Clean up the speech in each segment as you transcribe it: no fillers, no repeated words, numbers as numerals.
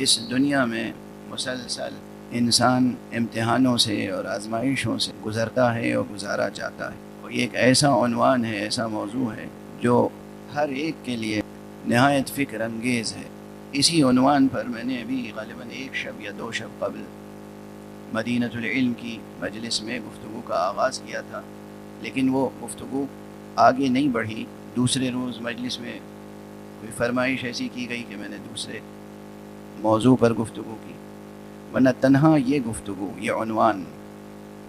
اس دنیا میں مسلسل انسان امتحانوں سے اور آزمائشوں سے گزرتا ہے اور گزارا جاتا ہے، اور یہ ایک ایسا عنوان ہے، ایسا موضوع ہے جو ہر ایک کے لیے نہایت فکر انگیز ہے۔ اسی عنوان پر میں نے ابھی غالباً 1 شب یا 2 شب قبل مدینہ العلم کی مجلس میں گفتگو کا آغاز کیا تھا، لیکن وہ گفتگو آگے نہیں بڑھی۔ دوسرے روز مجلس میں کوئی فرمائش ایسی کی گئی کہ میں نے دوسرے موضوع پر گفتگو کی، ورنہ تنہا یہ گفتگو، یہ عنوان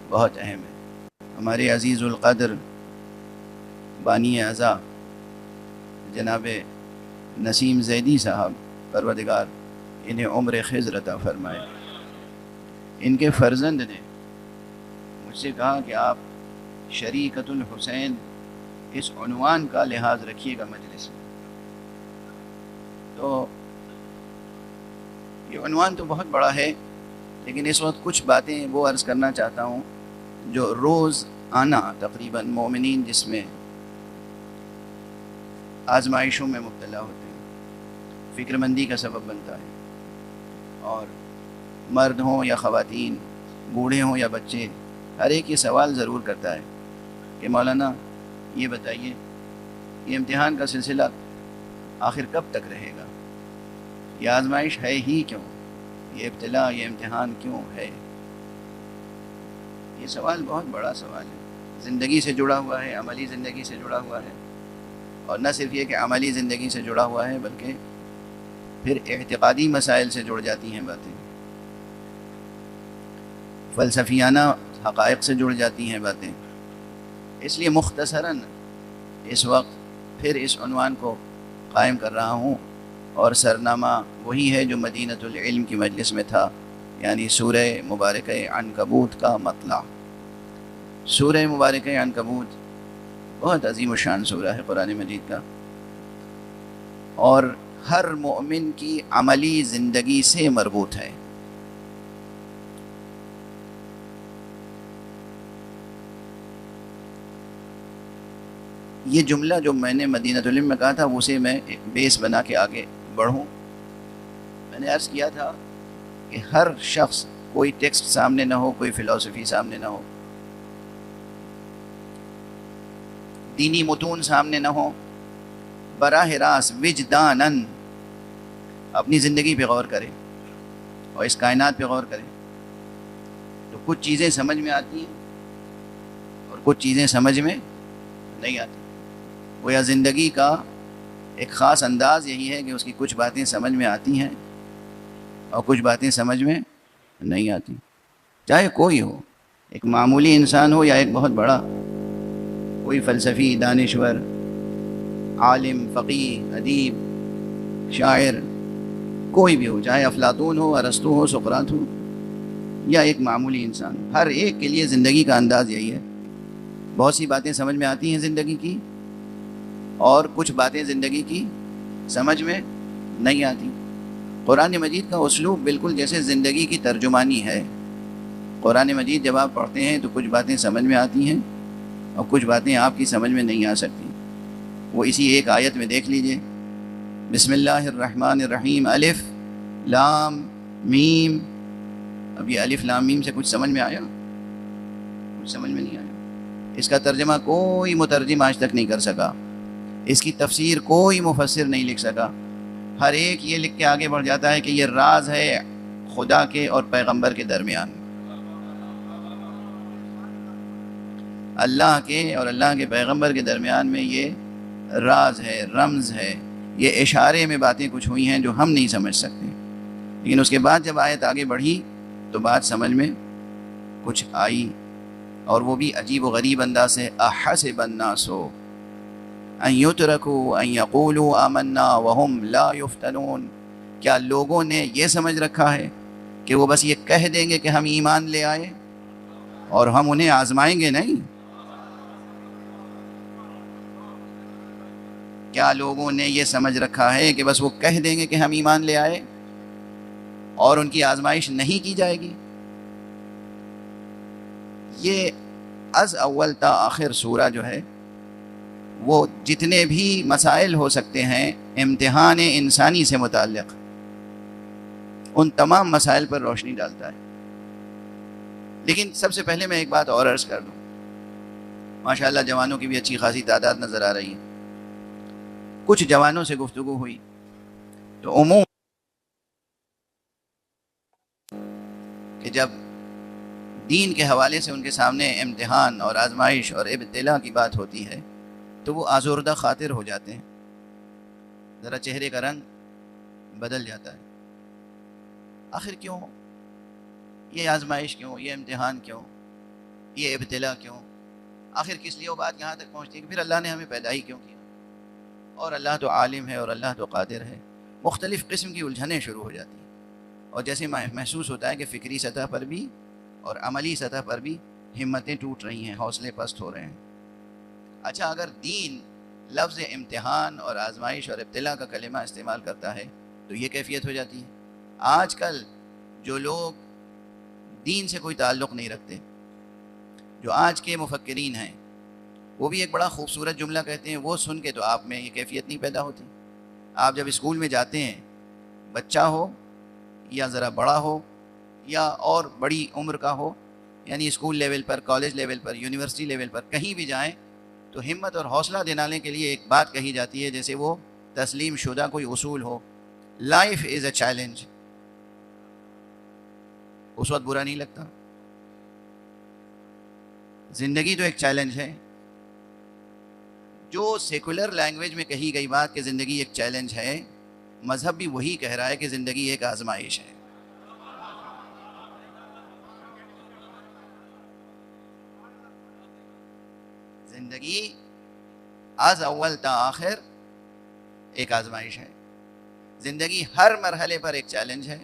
بہت اہم ہے۔ ہمارے عزیز القدر بانی اعضا جناب نسیم زیدی صاحب، پروردگار انہیں عمر خضر عطا فرمائے، ان کے فرزند نے مجھ سے کہا کہ آپ شریکت الحسین اس عنوان کا لحاظ رکھیے گا مجلس میں۔ تو یہ عنوان تو بہت بڑا ہے، لیکن اس وقت کچھ باتیں وہ عرض کرنا چاہتا ہوں جو روز آنا تقریباً مومنین جس میں آزمائشوں میں مبتلا ہوتے ہیں، فکر مندی کا سبب بنتا ہے، اور مرد ہوں یا خواتین، بوڑھے ہوں یا بچے، ہر ایک یہ سوال ضرور کرتا ہے کہ مولانا یہ بتائیے، یہ امتحان کا سلسلہ آخر کب تک رہے گا؟ یہ آزمائش ہے ہی کیوں؟ یہ ابتلا، یہ امتحان کیوں ہے؟ یہ سوال بہت بڑا سوال ہے، زندگی سے جڑا ہوا ہے، عملی زندگی سے جڑا ہوا ہے، اور نہ صرف یہ کہ عملی زندگی سے جڑا ہوا ہے بلکہ پھر اعتقادی مسائل سے جڑ جاتی ہیں باتیں، فلسفیانہ حقائق سے جڑ جاتی ہیں باتیں۔ اس لیے مختصراً اس وقت پھر اس عنوان کو قائم کر رہا ہوں، اور سرنامہ وہی ہے جو مدینہ العلم کی مجلس میں تھا، یعنی سورہ مبارکہ عنکبوت کا مطلع۔ سورہ مبارکہ عنکبوت بہت عظیم و شان سورہ ہے قرآن مجید کا، اور ہر مومن کی عملی زندگی سے مربوط ہے۔ یہ جملہ جو میں نے مدینہ العلم میں کہا تھا، اسے میں ایک بیس بنا کے آگے بڑھوں۔ میں نے عرض کیا تھا کہ ہر شخص، کوئی ٹیکسٹ سامنے نہ ہو، کوئی فلسفی سامنے نہ ہو، دینی متون سامنے نہ ہو، براہ راست وجداناً اپنی زندگی پہ غور کرے اور اس کائنات پہ غور کرے، تو کچھ چیزیں سمجھ میں آتی ہیں اور کچھ چیزیں سمجھ میں نہیں آتی۔ گویا زندگی کا ایک خاص انداز یہی ہے کہ اس کی کچھ باتیں سمجھ میں آتی ہیں اور کچھ باتیں سمجھ میں نہیں آتی، چاہے کوئی ہو، ایک معمولی انسان ہو یا ایک بہت بڑا، کوئی فلسفی، دانشور، عالم، فقیہ، ادیب، شاعر، کوئی بھی ہو، چاہے افلاطون ہو، ارسطو ہو، سقراط ہو، یا ایک معمولی انسان، ہر ایک کے لیے زندگی کا انداز یہی ہے۔ بہت سی باتیں سمجھ میں آتی ہیں زندگی کی، اور کچھ باتیں زندگی کی سمجھ میں نہیں آتی۔ قرآن مجید کا اسلوب بالکل جیسے زندگی کی ترجمانی ہے۔ قرآن مجید جب آپ پڑھتے ہیں تو کچھ باتیں سمجھ میں آتی ہیں اور کچھ باتیں آپ کی سمجھ میں نہیں آ سکتی۔ وہ اسی ایک آیت میں دیکھ لیجئے، بسم اللہ الرحمن الرحیم، الف لام میم۔ اب یہ الف لام میم سے کچھ سمجھ میں آیا؟ کچھ سمجھ میں نہیں آیا۔ اس کا ترجمہ کوئی مترجم آج تک نہیں کر سکا، اس کی تفسیر کوئی مفسر نہیں لکھ سکا۔ ہر ایک یہ لکھ کے آگے بڑھ جاتا ہے کہ یہ راز ہے خدا کے اور پیغمبر کے درمیان، اللہ کے اور اللہ کے پیغمبر کے درمیان میں یہ راز ہے، رمز ہے، یہ اشارے میں باتیں کچھ ہوئی ہیں جو ہم نہیں سمجھ سکتے۔ لیکن اس کے بعد جب آیت آگے بڑھی تو بات سمجھ میں کچھ آئی، اور وہ بھی عجیب و غریب انداز سے، احسب الناس ان یترکوا ان یقولوا آمنا وہم لا یفتنون۔ کیا لوگوں نے یہ سمجھ رکھا ہے کہ وہ بس یہ کہہ دیں گے کہ ہم ایمان لے آئے اور ہم انہیں آزمائیں گے نہیں؟ کیا لوگوں نے یہ سمجھ رکھا ہے کہ بس وہ کہہ دیں گے کہ ہم ایمان لے آئے اور ان کی آزمائش نہیں کی جائے گی؟ یہ از اول تا آخر سورہ جو ہے، وہ جتنے بھی مسائل ہو سکتے ہیں امتحان انسانی سے متعلق، ان تمام مسائل پر روشنی ڈالتا ہے۔ لیکن سب سے پہلے میں ایک بات اور عرض کر دوں، ماشاءاللہ جوانوں کی بھی اچھی خاصی تعداد نظر آ رہی ہے۔ کچھ جوانوں سے گفتگو ہوئی تو عموم کہ جب دین کے حوالے سے ان کے سامنے امتحان اور آزمائش اور ابتلاء کی بات ہوتی ہے تو وہ آزردہ خاطر ہو جاتے ہیں، ذرا چہرے کا رنگ بدل جاتا ہے۔ آخر کیوں یہ آزمائش، کیوں یہ امتحان، کیوں یہ ابتلاء، کیوں آخر کس لیے وہ بات یہاں تک پہنچتی ہے کہ پھر اللہ نے ہمیں پیدا ہی کیوں کیا، اور اللہ تو عالم ہے اور اللہ تو قادر ہے۔ مختلف قسم کی الجھنیں شروع ہو جاتی ہیں، اور جیسے محسوس ہوتا ہے کہ فکری سطح پر بھی اور عملی سطح پر بھی ہمتیں ٹوٹ رہی ہیں، حوصلے پست ہو رہے ہیں۔ اچھا، اگر دین لفظ امتحان اور آزمائش اور ابتلاء کا کلمہ استعمال کرتا ہے تو یہ کیفیت ہو جاتی ہے۔ آج کل جو لوگ دین سے کوئی تعلق نہیں رکھتے، جو آج کے مفکرین ہیں، وہ بھی ایک بڑا خوبصورت جملہ کہتے ہیں، وہ سن کے تو آپ میں یہ کیفیت نہیں پیدا ہوتی۔ آپ جب اسکول میں جاتے ہیں، بچہ ہو یا ذرا بڑا ہو یا اور بڑی عمر کا ہو، یعنی اسکول لیول پر، کالج لیول پر، یونیورسٹی لیول پر کہیں بھی جائیں تو ہمت اور حوصلہ دلانے کے لیے ایک بات کہی جاتی ہے، جیسے وہ تسلیم شدہ کوئی اصول ہو، لائف از اے چیلنج۔ اس وقت برا نہیں لگتا، زندگی تو ایک چیلنج ہے۔ جو سیکولر لینگویج میں کہی گئی بات کہ زندگی ایک چیلنج ہے، مذہب بھی وہی کہہ رہا ہے کہ زندگی ایک آزمائش ہے۔ زندگی از اول تا آخر ایک آزمائش ہے، زندگی ہر مرحلے پر ایک چیلنج ہے۔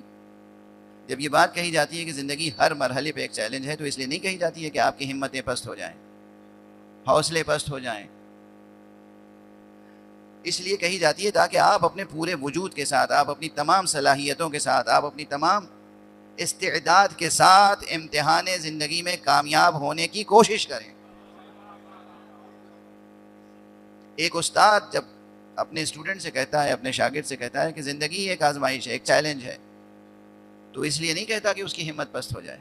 جب یہ بات کہی جاتی ہے کہ زندگی ہر مرحلے پہ ایک چیلنج ہے تو اس لیے نہیں کہی جاتی ہے کہ آپ کی ہمتیں پست ہو جائیں، حوصلے پست ہو جائیں، اس لیے کہی جاتی ہے تاکہ آپ اپنے پورے وجود کے ساتھ، آپ اپنی تمام صلاحیتوں کے ساتھ، آپ اپنی تمام استعداد کے ساتھ امتحان زندگی میں کامیاب ہونے کی کوشش کریں۔ ایک استاد جب اپنے اسٹوڈنٹ سے کہتا ہے، اپنے شاگرد سے کہتا ہے کہ زندگی ایک آزمائش ہے، ایک چیلنج ہے، تو اس لیے نہیں کہتا کہ اس کی ہمت پست ہو جائے۔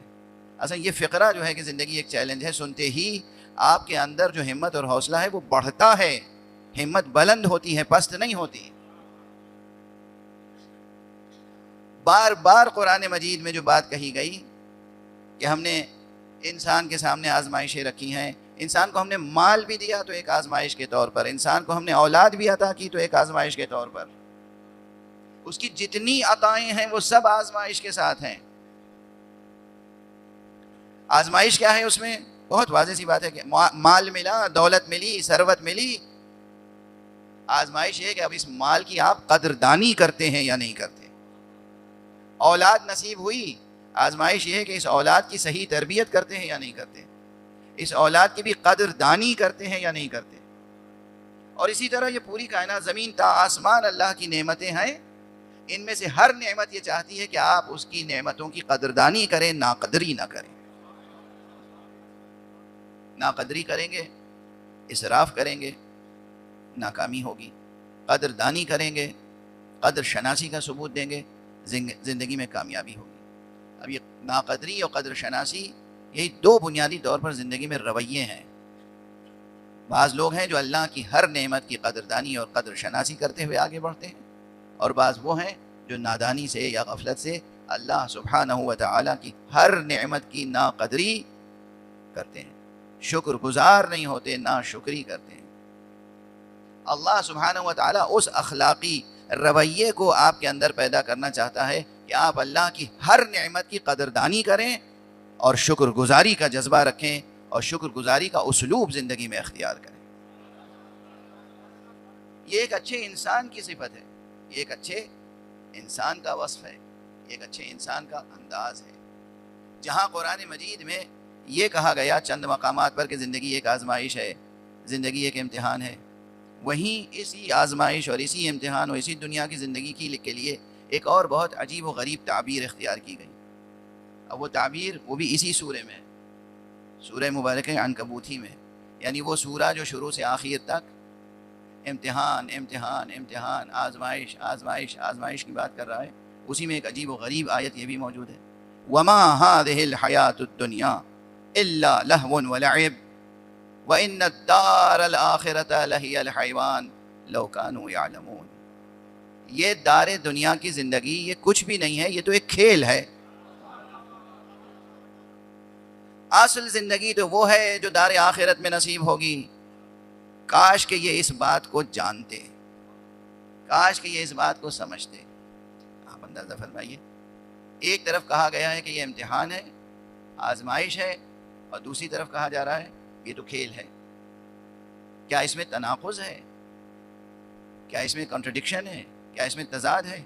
اصلا یہ فقرہ جو ہے کہ زندگی ایک چیلنج ہے، سنتے ہی آپ کے اندر جو ہمت اور حوصلہ ہے وہ بڑھتا ہے، ہمت بلند ہوتی ہے، پست نہیں ہوتی۔ بار بار قرآن مجید میں جو بات کہی گئی کہ ہم نے انسان کے سامنے آزمائشیں رکھی ہیں، انسان کو ہم نے مال بھی دیا تو ایک آزمائش کے طور پر، انسان کو ہم نے اولاد بھی عطا کی تو ایک آزمائش کے طور پر، اس کی جتنی عطائیں ہیں وہ سب آزمائش کے ساتھ ہیں۔ آزمائش کیا ہے اس میں؟ بہت واضح سی بات ہے کہ مال ملا، دولت ملی، ثروت ملی، آزمائش یہ ہے کہ اب اس مال کی آپ قدردانی کرتے ہیں یا نہیں کرتے۔ اولاد نصیب ہوئی، آزمائش یہ ہے کہ اس اولاد کی صحیح تربیت کرتے ہیں یا نہیں کرتے، اس اولاد کی بھی قدردانی کرتے ہیں یا نہیں کرتے۔ اور اسی طرح یہ پوری کائنات، زمین تا آسمان اللہ کی نعمتیں ہیں، ان میں سے ہر نعمت یہ چاہتی ہے کہ آپ اس کی نعمتوں کی قدردانی کریں، ناقدری نہ کریں۔ ناقدری کریں گے، اسراف کریں گے، ناکامی ہوگی۔ قدردانی کریں گے، قدر شناسی کا ثبوت دیں گے، زندگی میں کامیابی ہوگی۔ اب یہ ناقدری اور قدر شناسی، یہی دو بنیادی طور پر زندگی میں رویے ہیں۔ بعض لوگ ہیں جو اللہ کی ہر نعمت کی قدردانی اور قدر شناسی کرتے ہوئے آگے بڑھتے ہیں، اور بعض وہ ہیں جو نادانی سے یا غفلت سے اللہ سبحانہ و تعالیٰ کی ہر نعمت کی ناقدری کرتے ہیں، شکر گزار نہیں ہوتے، ناشکری کرتے ہیں۔ اللہ سبحانہ و تعالیٰ اس اخلاقی رویے کو آپ کے اندر پیدا کرنا چاہتا ہے کہ آپ اللہ کی ہر نعمت کی قدردانی کریں اور شکر گزاری کا جذبہ رکھیں اور شکر گزاری کا اسلوب زندگی میں اختیار کریں۔ یہ ایک اچھے انسان کی صفت ہے، یہ ایک اچھے انسان کا وصف ہے، ایک اچھے انسان کا انداز ہے۔ جہاں قرآن مجید میں یہ کہا گیا چند مقامات پر کہ زندگی ایک آزمائش ہے، زندگی ایک امتحان ہے، وہیں اسی آزمائش اور اسی امتحان اور اسی دنیا کی زندگی کے لیے ایک اور بہت عجیب و غریب تعبیر اختیار کی گئی۔ اب وہ تعبیر وہ بھی اسی سورے میں، سورہ مبارکہ عنکبوتی میں، یعنی وہ سورہ جو شروع سے آخر تک امتحان امتحان امتحان، آزمائش آزمائش آزمائش کی بات کر رہا ہے، اسی میں ایک عجیب و غریب آیت یہ بھی موجود ہے، وما هذه الحیات الدنیا الا لہو ولعب وان الدار الاخرۃ لہی الحیوان لو کانوا یعلمون. یہ دار دنیا کی زندگی یہ کچھ بھی نہیں ہے، یہ تو ایک کھیل ہے. اصل زندگی تو وہ ہے جو دار آخرت میں نصیب ہوگی. کاش کہ یہ اس بات کو جانتے، کاش کہ یہ اس بات کو سمجھتے. آپ اندازہ فرمائیے، ایک طرف کہا گیا ہے کہ یہ امتحان ہے، آزمائش ہے، اور دوسری طرف کہا جا رہا ہے یہ تو کھیل ہے. کیا اس میں تناقض ہے؟ کیا اس میں کنٹرڈکشن ہے؟ کیا اس میں تضاد ہے؟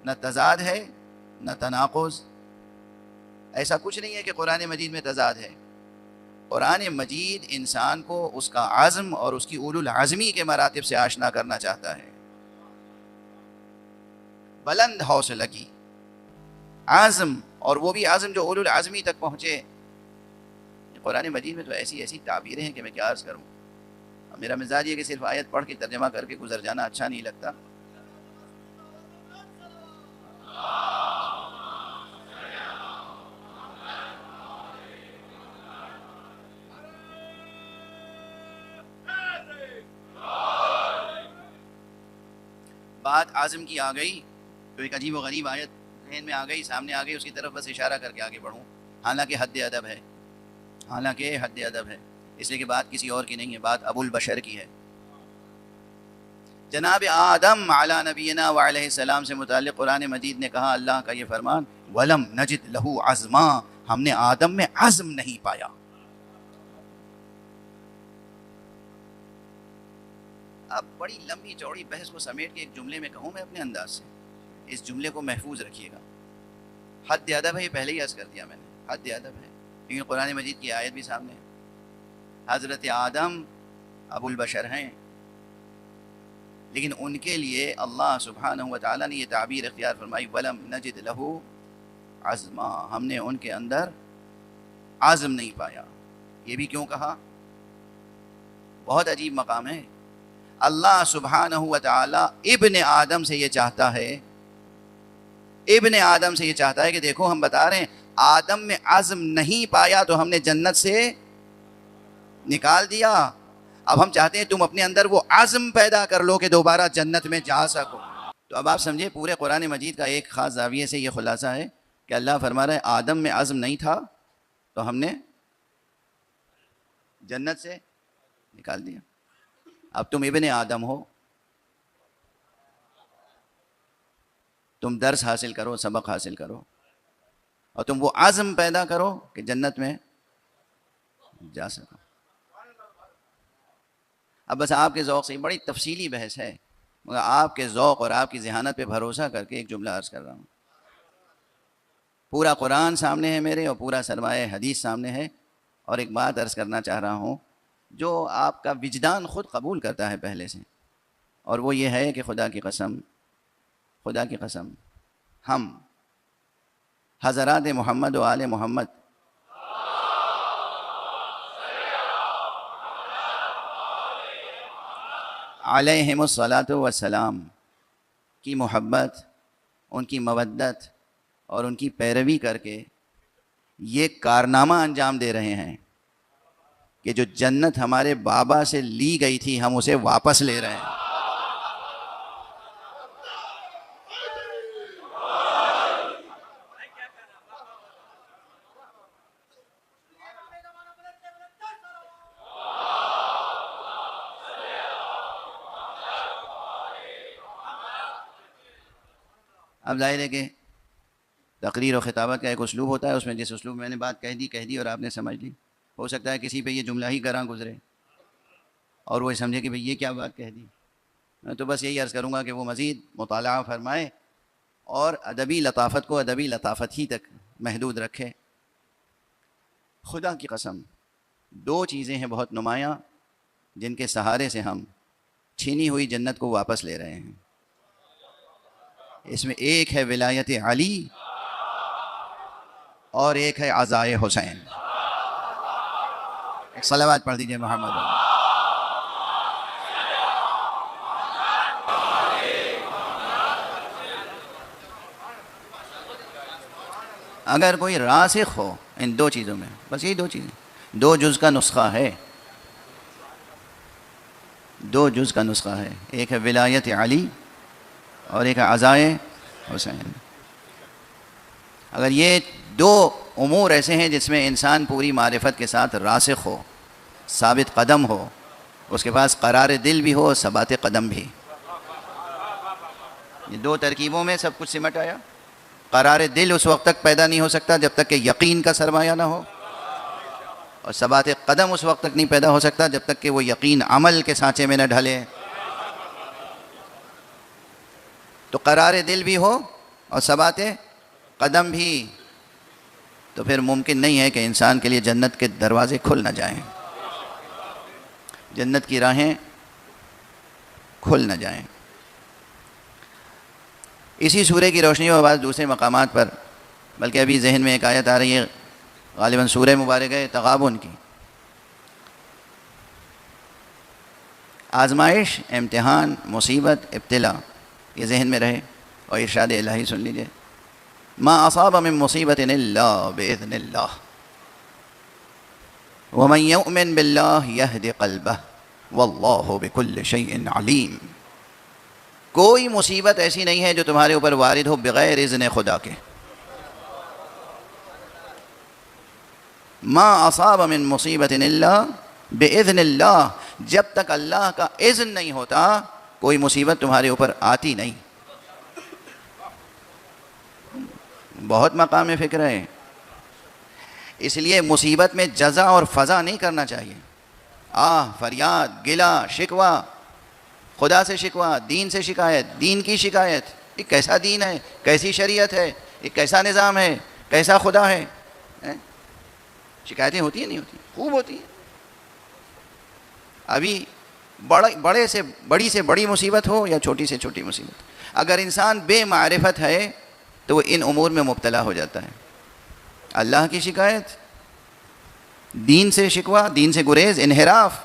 نہ تضاد ہے نہ تناقض. ایسا کچھ نہیں ہے کہ قرآن مجید میں تضاد ہے. قرآن مجید انسان کو اس کا عزم اور اس کی اولو العزمی کے مراتب سے آشنا کرنا چاہتا ہے. بلند حوصلہ کی عزم، اور وہ بھی عزم جو اولو العزمی تک پہنچے. قرآن مجید میں تو ایسی ایسی تعبیریں ہیں کہ میں کیا عرض کروں. میرا مزاج یہ کہ صرف آیت پڑھ کے ترجمہ کر کے گزر جانا اچھا نہیں لگتا. بات عازم کی آ گئی تو ایک عجیب و غریب آیت ذہن میں آ گئی، سامنے آ گئی، اس کی طرف بس اشارہ کر کے آگے بڑھوں. حالانکہ حد ادب ہے، حالانکہ حد ادب ہے، اس لیے کہ بات کسی اور کی نہیں ہے، بات ابو البشر کی ہے. جناب آدم علی نبینا وعلیہ السلام سے متعلق قرآن مجید نے کہا، اللہ کا یہ فرمان، وَلَمْ نَجِدْ لَهُ عَزْمًا، ہم نے آدم میں عزم نہیں پایا. اب بڑی لمبی چوڑی بحث کو سمیٹ کے ایک جملے میں کہوں میں اپنے انداز سے، اس جملے کو محفوظ رکھیے گا. حد ادب ہے، یہ پہلے ہی عرض کر دیا میں نے، حد ادب ہے، لیکن قرآن مجید کی آیت بھی سامنے ہے. حضرت آدم ابو البشر ہیں، لیکن ان کے لیے اللہ سبحانہ و تعالیٰ نے یہ تعبیر اختیار فرمائی، وَلَمْ نَجِدْ لَهُ عَزْمًا، ہم نے ان کے اندر عزم نہیں پایا. یہ بھی کیوں کہا؟ بہت عجیب مقام ہے. اللہ سبحانہ و تعالیٰ ابن آدم سے یہ چاہتا ہے، ابن آدم سے یہ چاہتا ہے کہ دیکھو ہم بتا رہے ہیں آدم میں عزم نہیں پایا تو ہم نے جنت سے نکال دیا، اب ہم چاہتے ہیں تم اپنے اندر وہ عزم پیدا کر لو کہ دوبارہ جنت میں جا سکو. تو اب آپ سمجھے پورے قرآن مجید کا ایک خاص زاویے سے یہ خلاصہ ہے کہ اللہ فرما رہا ہے آدم میں عزم نہیں تھا تو ہم نے جنت سے نکال دیا. اب تم ابن آدم ہو، تم درس حاصل کرو، سبق حاصل کرو، اور تم وہ عزم پیدا کرو کہ جنت میں جا سکو. اب بس آپ کے ذوق سے بڑی تفصیلی بحث ہے، مگر آپ کے ذوق اور آپ کی ذہانت پہ بھروسہ کر کے ایک جملہ عرض کر رہا ہوں. پورا قرآن سامنے ہے میرے اور پورا سرمایہ حدیث سامنے ہے، اور ایک بات عرض کرنا چاہ رہا ہوں جو آپ کا وجدان خود قبول کرتا ہے پہلے سے، اور وہ یہ ہے کہ خدا کی قسم، خدا کی قسم، ہم حضرات محمد و آل محمد علیہم الصلاۃ والسلام کی محبت، ان کی مودت اور ان کی پیروی کر کے یہ کارنامہ انجام دے رہے ہیں کہ جو جنت ہمارے بابا سے لی گئی تھی ہم اسے واپس لے رہے ہیں. اب ظاہر ہے کہ تقریر و خطابت کا ایک اسلوب ہوتا ہے، اس میں جس اسلوب میں نے بات کہہ دی اور آپ نے سمجھ لی، ہو سکتا ہے کسی پہ یہ جملہ ہی گراں گزرے اور وہ سمجھے کہ بھئی یہ کیا بات کہہ دی. میں تو بس یہی عرض کروں گا کہ وہ مزید مطالعہ فرمائے اور ادبی لطافت کو ادبی لطافت ہی تک محدود رکھے. خدا کی قسم دو چیزیں ہیں بہت نمایاں جن کے سہارے سے ہم چھینی ہوئی جنت کو واپس لے رہے ہیں. اس میں ایک ہے ولایت علی اور ایک ہے عزائے حسین. ایک صلوات پڑھ دیجئے محمد. اگر کوئی راسخ ہو ان دو چیزوں میں، بس یہی دو چیزیں، دو جز کا نسخہ ہے، دو جز کا نسخہ ہے، ایک ہے ولایت علی اور ایک ہے عزائے حسین۔ اگر یہ دو امور ایسے ہیں جس میں انسان پوری معرفت کے ساتھ راسخ ہو، ثابت قدم ہو، اس کے پاس قرار دل بھی ہو، ثبات قدم بھی، یہ دو ترکیبوں میں سب کچھ سمٹ آیا۔ قرار دل اس وقت تک پیدا نہیں ہو سکتا جب تک کہ یقین کا سرمایہ نہ ہو، اور ثبات قدم اس وقت تک نہیں پیدا ہو سکتا جب تک کہ وہ یقین عمل کے سانچے میں نہ ڈھلے۔ تو قرار دل بھی ہو اور ثبات قدم بھی، تو پھر ممکن نہیں ہے کہ انسان کے لیے جنت کے دروازے کھل نہ جائیں، جنت کی راہیں کھل نہ جائیں۔ اسی سورہ کی روشنی میں بعض دوسرے مقامات پر، بلکہ ابھی ذہن میں ایک آیت آ رہی ہے غالباً سورہ مبارکہ تغابن کی، آزمائش، امتحان، مصیبت، ابتلا، یہ ذہن میں رہے اور ارشاد الہی سن لیجئے، ما اصاب من مصیبت الا باذن اللہ ومن یؤمن باللہ یہد قلبہ واللہ بکل شیء علیم۔ کوئی مصیبت ایسی نہیں ہے جو تمہارے اوپر وارد ہو بغیر اذن خدا کے۔ ما اصاب من مصیبت الا باذن اللہ، جب تک اللہ کا اذن نہیں ہوتا کوئی مصیبت تمہارے اوپر آتی نہیں۔ بہت مقام فکر ہے، اس لیے مصیبت میں جزع اور فضع نہیں کرنا چاہیے، فریاد، گلہ، شکوہ، خدا سے شکوہ، دین سے شکایت، دین کی شکایت، یہ کیسا دین ہے، کیسی شریعت ہے، یہ کیسا نظام ہے، کیسا خدا ہے۔ شکایتیں ہوتی ہیں نہیں ہوتی؟ خوب ہوتی ہیں۔ ابھی بڑی سے بڑی مصیبت ہو یا چھوٹی سے چھوٹی مصیبت، اگر انسان بے معرفت ہے تو وہ ان امور میں مبتلا ہو جاتا ہے۔ اللہ کی شکایت، دین سے شکوہ، دین سے گریز، انحراف،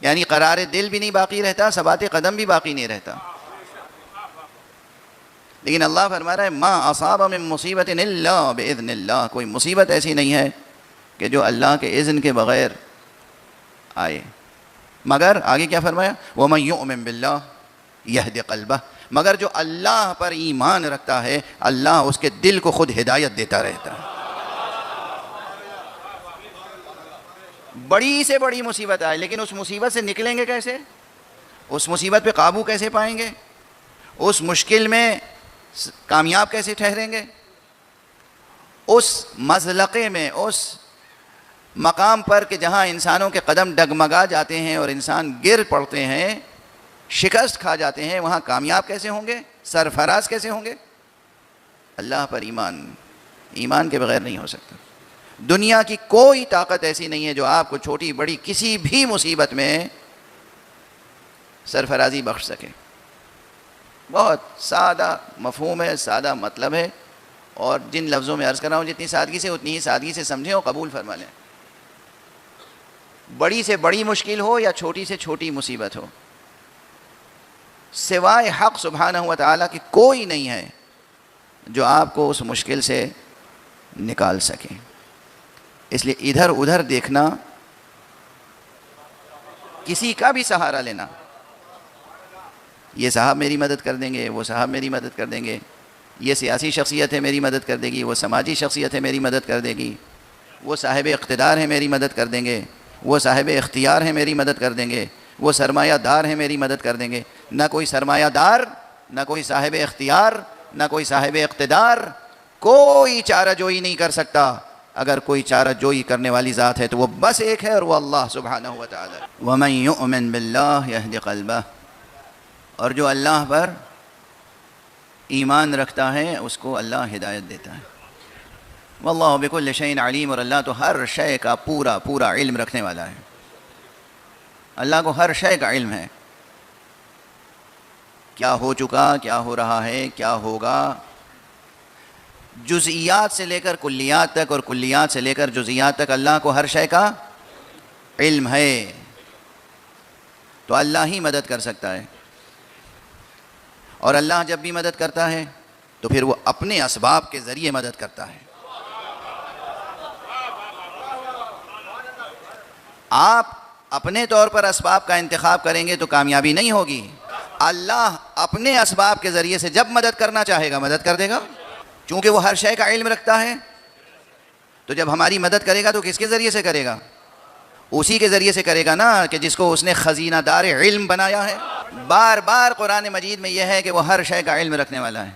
یعنی قرار دل بھی نہیں باقی رہتا، ثبات قدم بھی باقی نہیں رہتا۔ لیکن اللہ فرما رہا ہے ما اصاب من مصیبت الا باذن اللہ، کوئی مصیبت ایسی نہیں ہے کہ جو اللہ کے اذن کے بغیر آئے، مگر آگے کیا فرمایا، ومن یؤمن باللہ یہد قلبہ، مگر جو اللہ پر ایمان رکھتا ہے اللہ اس کے دل کو خود ہدایت دیتا رہتا ہے۔ بڑی سے بڑی مصیبت آئے لیکن اس مصیبت سے نکلیں گے کیسے، اس مصیبت پہ قابو کیسے پائیں گے، اس مشکل میں کامیاب کیسے ٹھہریں گے، اس مزلقے میں، اس مقام پر کہ جہاں انسانوں کے قدم ڈگمگا جاتے ہیں اور انسان گر پڑتے ہیں، شکست کھا جاتے ہیں، وہاں کامیاب کیسے ہوں گے، سرفراز کیسے ہوں گے؟ اللہ پر ایمان کے بغیر نہیں ہو سکتا۔ دنیا کی کوئی طاقت ایسی نہیں ہے جو آپ کو چھوٹی بڑی کسی بھی مصیبت میں سرفرازی بخش سکے۔ بہت سادہ مفہوم ہے، سادہ مطلب ہے، اور جن لفظوں میں عرض کر رہا ہوں جتنی سادگی سے اتنی ہی سادگی سے سمجھیں اور قبول فرما لیں۔ بڑی سے بڑی مشکل ہو یا چھوٹی سے چھوٹی مصیبت ہو، سوائے حق سبحانہ و تعالیٰ کی کوئی نہیں ہے جو آپ کو اس مشکل سے نکال سکے۔ اس لیے ادھر ادھر دیکھنا، کسی کا بھی سہارا لینا، یہ صاحب میری مدد کر دیں گے، وہ صاحب میری مدد کر دیں گے، یہ سیاسی شخصیت ہے میری مدد کر دے گی، وہ سماجی شخصیت ہے میری مدد کر دے گی، وہ صاحب اقتدار ہے میری مدد کر دیں گے، وہ صاحب اختیار ہے میری مدد کر دیں گے، وہ سرمایہ دار ہے میری مدد کر دیں گے۔ نہ کوئی سرمایہ دار، نہ کوئی صاحب اختیار، نہ کوئی صاحب اقتدار، کوئی چارہ جوئی نہیں کر سکتا۔ اگر کوئی چارہ جوئی کرنے والی ذات ہے تو وہ بس ایک ہے، اور وہ اللہ سبحانہ و تعالی۔ وَمَن يُؤْمِن بِاللَّهِ يَهْدِ قَلْبَهُ، اور جو اللہ پر ایمان رکھتا ہے اس کو اللہ ہدایت دیتا ہے۔ وَاللَّهُ بِكُلِّ شَيْءٍ عَلِيمٌ، اور اللہ تو ہر شے کا پورا علم رکھنے والا ہے۔ اللہ کو ہر شے کا علم ہے، کیا ہو چکا، کیا ہو رہا ہے، کیا ہوگا، جزئیات سے لے کر کلیات تک اور کلیات سے لے کر جزئیات تک اللہ کو ہر شے کا علم ہے۔ تو اللہ ہی مدد کر سکتا ہے، اور اللہ جب بھی مدد کرتا ہے تو پھر وہ اپنے اسباب کے ذریعے مدد کرتا ہے۔ آپ اپنے طور پر اسباب کا انتخاب کریں گے تو کامیابی نہیں ہوگی. اللہ اپنے اسباب کے ذریعے سے جب مدد کرنا چاہے گا مدد کر دے گا. چونکہ وہ ہر شے کا علم رکھتا ہے تو جب ہماری مدد کرے گا تو کس کے ذریعے سے کرے گا؟ اسی کے ذریعے سے کرے گا نا کہ جس کو اس نے خزینہ دار علم بنایا ہے. بار بار قرآن مجید میں یہ ہے کہ وہ ہر شے کا علم رکھنے والا ہے.